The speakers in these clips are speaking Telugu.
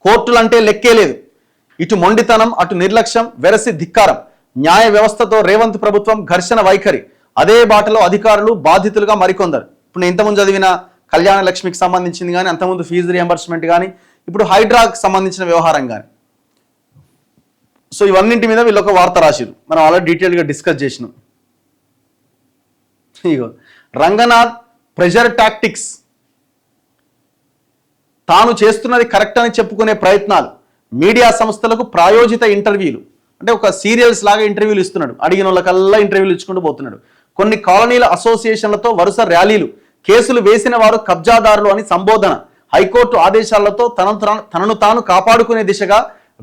కోర్టులు అంటే లెక్కే లేదు. ఇటు మొండితనం, అటు నిర్లక్ష్యం, వెరసి ధిక్కారం. న్యాయ వ్యవస్థతో రేవంత్ ప్రభుత్వం ఘర్షణ వైఖరి. అదే బాటలో అధికారులు, బాధితులుగా మరికొందరు. ఇప్పుడు నేను ఇంతకుముందు చదివిన కళ్యాణ లక్ష్మికి సంబంధించింది కానీ, అంతకుముందు ఫీజు రియంబర్స్మెంట్ కానీ, ఇప్పుడు హైడ్రాకి సంబంధించిన వ్యవహారం కానీ. సో ఇవన్నింటి మీద వీళ్ళు ఒక వార్త రాసిరు. మనం ఆల్రెడీ డీటెయిల్గా డిస్కస్ చేసినాం. ఇగో రంగనాథ్ ప్రెషర్ టాక్టిక్స్. తాను చేస్తున్నది కరెక్ట్ అని చెప్పుకునే ప్రయత్నాలు, మీడియా సంస్థలకు ప్రాయోజిత ఇంటర్వ్యూలు. అంటే ఒక సీరియల్స్ లాగా ఇంటర్వ్యూలు ఇస్తున్నాడు. అడిగిన వాళ్ళకల్లా ఇంటర్వ్యూలు ఇచ్చుకుంటూ పోతున్నాడు. కొన్ని కాలనీల అసోసియేషన్లతో వరుస ర్యాలీలు, కేసులు వేసిన వారు కబ్జాదారులు అని సంబోధన, హైకోర్టు ఆదేశాలతో తనను తాను కాపాడుకునే దిశగా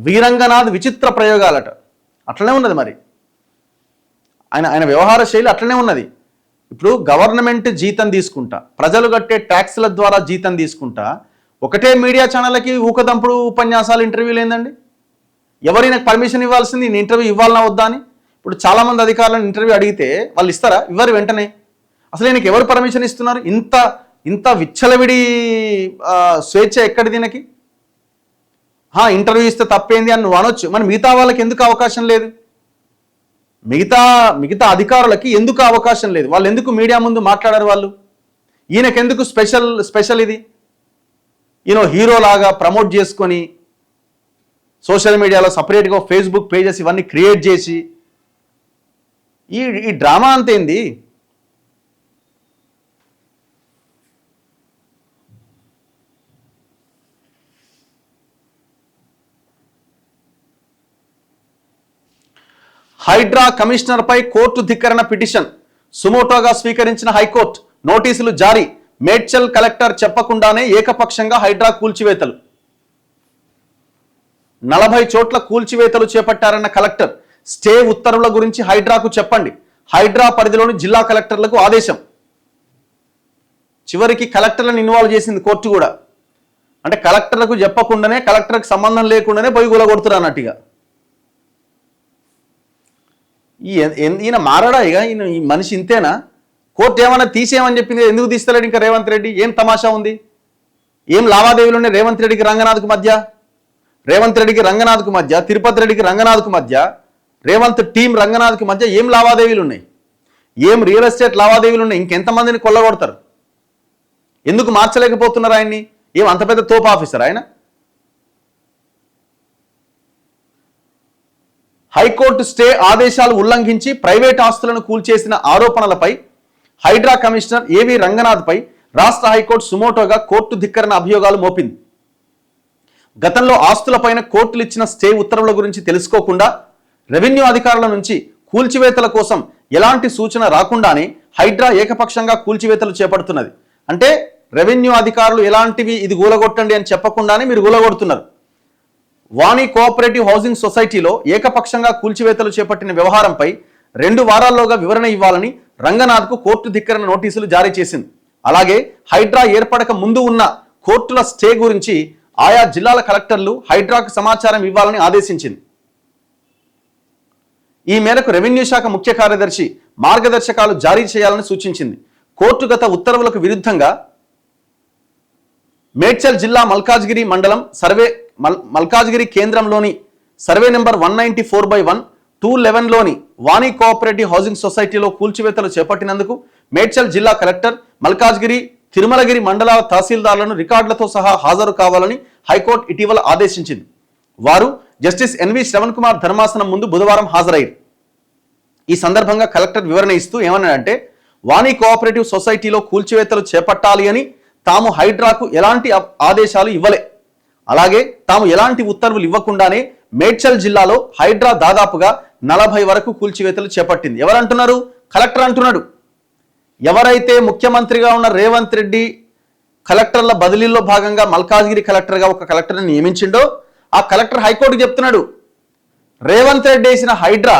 వీరంగనాథ్ విచిత్ర ప్రయోగాలట. అట్లనే ఉన్నది మరి ఆయన వ్యవహార శైలి అట్లనే ఉన్నది. ఇప్పుడు గవర్నమెంట్ జీతం తీసుకుంటా, ప్రజలు కట్టే ట్యాక్స్ల ద్వారా జీతం తీసుకుంటా, ఒకటే మీడియా ఛానళ్ళకి ఊకదంపుడు ఉపన్యాసాలు, ఇంటర్వ్యూలు ఏందండి? ఎవరైనా పర్మిషన్ ఇవ్వాల్సింది, నేను ఇంటర్వ్యూ ఇవ్వాలన్నా వద్దా అని. ఇప్పుడు చాలామంది అధికారులను ఇంటర్వ్యూ అడిగితే వాళ్ళు ఇస్తారా? ఇవ్వరు వెంటనే. అసలు ఈయనకి ఎవరు పర్మిషన్ ఇస్తున్నారు? ఇంత విచ్చలవిడి స్వేచ్ఛ ఎక్కడి దీనికి? ఇంటర్వ్యూ ఇస్తే తప్పేంది అని నువ్వు అనొచ్చు. మరి మిగతా వాళ్ళకి ఎందుకు అవకాశం లేదు? మిగతా అధికారులకి ఎందుకు అవకాశం లేదు? వాళ్ళు ఎందుకు మీడియా ముందు మాట్లాడారు? వాళ్ళు ఈయనకెందుకు స్పెషల్ ఇది? ఈయన హీరో లాగా ప్రమోట్ చేసుకొని సోషల్ మీడియాలో సపరేట్గా ఫేస్బుక్ పేజెస్ ఇవన్నీ క్రియేట్ చేసి ఈ డ్రామా అంతేంది? హైడ్రా కమిషనర్పై కోర్టు ధిక్కరణ పిటిషన్ సుమోటోగా స్వీకరించిన హైకోర్టు. నోటీసులు జారీ. మేడ్చల్ కలెక్టర్ చెప్పకుండానే ఏకపక్షంగా హైడ్రా కూల్చివేతలు. 40 చోట్ల కూల్చివేతలు చేపట్టారన్న కలెక్టర్. స్టే ఉత్తర్వుల గురించి హైడ్రాకు చెప్పండి. హైడ్రా పరిధిలోని జిల్లా కలెక్టర్లకు ఆదేశం. చివరికి కలెక్టర్లను ఇన్వాల్వ్ చేసింది కోర్టు కూడా. అంటే కలెక్టర్లకు చెప్పకుండానే, కలెక్టర్కి సంబంధం లేకుండానే పోయి గులగొడుతున్నారు అన్నట్టుగా. ఈయన మారడా? ఇక ఈ మనిషి ఇంతేనా? కోర్టు ఏమన్నా తీసేయమని చెప్పింది, ఎందుకు తీస్తలేడు ఇంకా రేవంత్ రెడ్డి? ఏం తమాషా ఉంది? ఏం లావాదేవీలు ఉన్నాయి రేవంత్ రెడ్డికి రంగనాథ్కు మధ్య? రేవంత్ రెడ్డికి రంగనాథ్కు మధ్య, తిరుపతి రెడ్డికి రంగనాథ్కు మధ్య, రేవంత్ టీం రంగనాథ్కి మధ్య ఏం లావాదేవీలు ఉన్నాయి? ఏం రియల్ ఎస్టేట్ లావాదేవీలు ఉన్నాయి? ఇంకెంతమందిని కొల్లగొడతారు? ఎందుకు మార్చలేకపోతున్నారు ఆయన్ని? ఏం అంత పెద్ద తోపు ఆఫీసర్ ఆయన? హైకోర్టు స్టే ఆదేశాలు ఉల్లంఘించి ప్రైవేట్ ఆస్తులను కూల్చేసిన ఆరోపణలపై హైడ్రా కమిషనర్ ఏవి రంగనాథ్పై రాష్ట్ర హైకోర్టు సుమోటోగా కోర్టు ధిక్కరణ అభియోగాలు మోపింది. గతంలో ఆస్తులపైన కోర్టులు ఇచ్చిన స్టే ఉత్తర్వుల గురించి తెలుసుకోకుండా, రెవెన్యూ అధికారుల నుంచి కూల్చివేతల కోసం ఎలాంటి సూచన రాకుండానే హైడ్రా ఏకపక్షంగా కూల్చివేతలు చేపడుతున్నది. అంటే రెవెన్యూ అధికారులు ఎలాంటివి ఇది గూలగొట్టండి అని చెప్పకుండానే మీరు గూలగొడుతున్నారు. వాణి కోఆపరేటివ్ హౌసింగ్ సొసైటీలో ఏకపక్షంగా కూల్చివేతలు చేపట్టిన వ్యవహారంపై 2 వారాల్లోగా వివరణ ఇవ్వాలని రంగనాథ్కు కోర్టు ధిక్కరణ నోటీసులు జారీ చేసింది. అలాగే హైడ్రా ఏర్పడక ముందు ఉన్న కోర్టుల స్టే గురించి ఆయా జిల్లాల కలెక్టర్లు హైడ్రాకు సమాచారం ఇవ్వాలని ఆదేశించింది. ఈ మేరకు రెవెన్యూ శాఖ ముఖ్య కార్యదర్శి మార్గదర్శకాలు జారీ చేయాలని సూచించింది. కోర్టు గత ఉత్తర్వులకు విరుద్ధంగా మేడ్చల్ జిల్లా మల్కాజ్గిరి మండలం మల్కాజ్గిరి కేంద్రంలోని సర్వే నెంబర్ 194/1 211లోని వాణి కోఆపరేటివ్ హౌసింగ్ సొసైటీలో కూల్చివేతలు చేపట్టినందుకు మేడ్చల్ జిల్లా కలెక్టర్, మల్కాజ్గిరి, తిరుమలగిరి మండలాల తహసీల్దార్లను రికార్డులతో సహా హాజరు కావాలని హైకోర్టు ఇటీవల ఆదేశించింది. వారు జస్టిస్ ఎన్వి శ్రవణ్ కుమార్ ధర్మాసనం ముందు బుధవారం హాజరయ్యారు. ఈ సందర్భంగా కలెక్టర్ వివరణ ఇస్తూ ఏమన్నాడంటే, వాణి కోఆపరేటివ్ సొసైటీలో కూల్చివేతలు చేపట్టాలి అని తాము హైడ్రాకు ఎలాంటి ఆదేశాలు ఇవ్వలే. అలాగే తాము ఎలాంటి ఉత్తర్వులు ఇవ్వకుండానే మేడ్చల్ జిల్లాలో హైడ్రా దాదాపుగా 40 వరకు కూల్చివేతలు చేపట్టింది. ఎవరంటున్నారు? కలెక్టర్ అంటున్నాడు. ఎవరైతే ముఖ్యమంత్రిగా ఉన్న రేవంత్ రెడ్డి కలెక్టర్ల బదిలీలో భాగంగా మల్కాజ్గిరి కలెక్టర్గా ఒక కలెక్టర్ని నియమించిండో ఆ కలెక్టర్ హైకోర్టుకు చెప్తున్నాడు, రేవంత్ రెడ్డి వేసిన హైడ్రా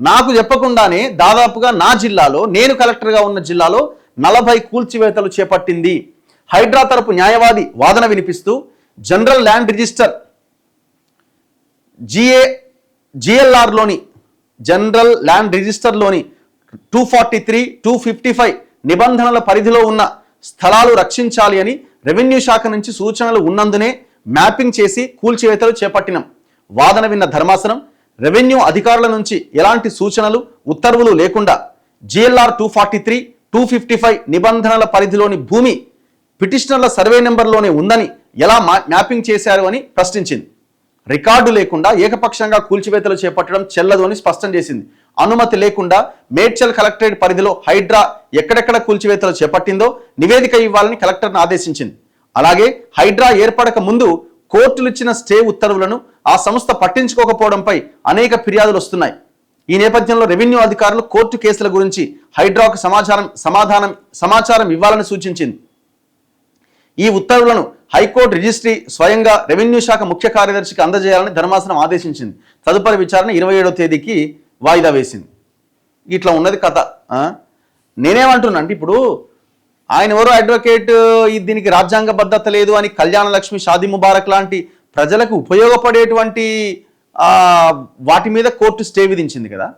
నాకు చెప్పకుండానే దాదాపుగా నా జిల్లాలో, నేను కలెక్టర్గా ఉన్న జిల్లాలో 40 కూల్చివేతలు చేపట్టింది. హైడ్రా తరపు న్యాయవాది వాదన వినిపిస్తూ general land register general land రిజిస్టర్లోని 243, 255 నిబంధనల పరిధిలో ఉన్న స్థలాలు రక్షించాలి అని రెవెన్యూ శాఖ నుంచి సూచనలు ఉన్నందునే మ్యాపింగ్ చేసి కూల్చివేతలు చేపట్టినాం. వాదన విన్న ధర్మాసనం రెవెన్యూ అధికారుల నుంచి ఎలాంటి సూచనలు ఉత్తర్వులు లేకుండా జిఎల్ఆర్ 243, 255 నిబంధనల పరిధిలోని భూమి పిటిషనర్ల సర్వే నెంబర్లోనే ఉందని ఎలా మ్యాపింగ్ చేశారు అని ప్రశ్నించింది. రికార్డు లేకుండా ఏకపక్షంగా కూల్చివేతలు చేపట్టడం చెల్లదు అని స్పష్టం చేసింది. అనుమతి లేకుండా మేడ్చల్ కలెక్టరేట్ పరిధిలో హైడ్రా ఎక్కడెక్కడ కూల్చివేతలు చేపట్టిందో నివేదిక ఇవ్వాలని కలెక్టర్ను ఆదేశించింది. అలాగే హైడ్రా ఏర్పడక ముందు కోర్టులు ఇచ్చిన స్టే ఉత్తర్వులను ఆ సంస్థ పట్టించుకోకపోవడంపై అనేక ఫిర్యాదులు వస్తున్నాయి. ఈ నేపథ్యంలో రెవెన్యూ అధికారులు కోర్టు కేసుల గురించి హైడ్రాకు సమాచారం ఇవ్వాలని సూచించింది. ఈ ఉత్తర్వులను హైకోర్టు రిజిస్ట్రీ స్వయంగా రెవెన్యూ శాఖ ముఖ్య కార్యదర్శికి అందజేయాలని ధర్మాసనం ఆదేశించింది. తదుపరి విచారణ 27వ తేదీకి వాయిదా వేసింది. ఇట్లా ఉన్నది కథ. నేనేమంటున్నా అంటే ఇప్పుడు ఆయన ఎవరో అడ్వకేట్, దీనికి రాజ్యాంగబద్ధత లేదు అని కళ్యాణ లక్ష్మి, షాదీ ముబారక్ లాంటి ప్రజలకు ఉపయోగపడేటువంటి వాటి మీద కోర్టు స్టే విధించింది కదా.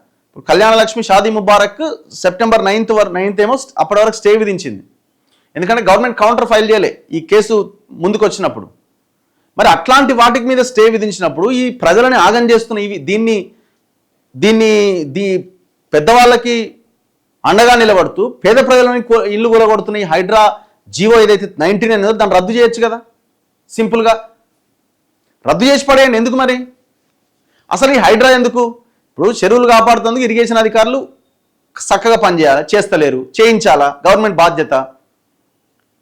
కళ్యాణ లక్ష్మి, షాదీ ముబారక్ సెప్టెంబర్ 9th ఏమో అప్పటి వరకు స్టే విధించింది. ఎందుకంటే గవర్నమెంట్ కౌంటర్ ఫైల్ చేయలే ఈ కేసు ముందుకు వచ్చినప్పుడు. మరి అట్లాంటి వాటికి మీద స్టే విధించినప్పుడు ఈ ప్రజలని ఆగం చేస్తున్న దీన్ని పెద్దవాళ్ళకి అండగా నిలబడుతూ పేద ప్రజలని ఇల్లు కూలగొడుతున్న ఈ హైడ్రా జీవో ఏదైతే 19 దాన్ని రద్దు చేయొచ్చు కదా. సింపుల్గా రద్దు చేసి పడేయండి. ఎందుకు మరి అసలు ఈ హైడ్రా ఎందుకు? ఇప్పుడు చెరువులు కాపాడుతుందుకు ఇరిగేషన్ అధికారులు చక్కగా పనిచేయాలి, చేస్తలేరు, చేయించాలా, గవర్నమెంట్ బాధ్యత.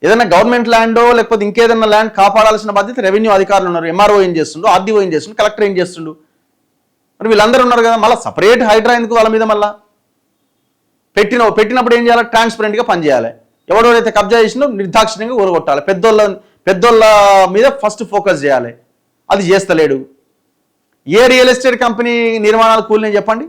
ఏదైనా గవర్నమెంట్ ల్యాండో లేకపోతే ఇంకేదైనా ల్యాండ్ కాపాడాల్సిన బాధ్యత రెవెన్యూ అధికారులు ఉన్నారు. ఎంఆర్ఓ ఏం చేస్తుండు, ఆర్డీఓ ఏం చేస్తుండు, కలెక్టర్ ఏం చేస్తుండు, మరి వీళ్ళందరూ ఉన్నారు కదా. మళ్ళీ సపరేట్ హైడ్రా ఎందుకు వాళ్ళ మీద? మళ్ళీ పెట్టినప్పుడు ఏం చేయాలి? ట్రాన్స్పరెంట్గా పనిచేయాలి. ఎవడెవరైతే కబ్జా చేసినో నిర్దాక్షిణ్యంగా ఊరగొట్టాలి. పెద్దోళ్ళ మీద ఫస్ట్ ఫోకస్ చేయాలి. అది చేస్తలేడు. ఏ రియల్ ఎస్టేట్ కంపెనీ నిర్మాణాలు కూలినాయి చెప్పండి?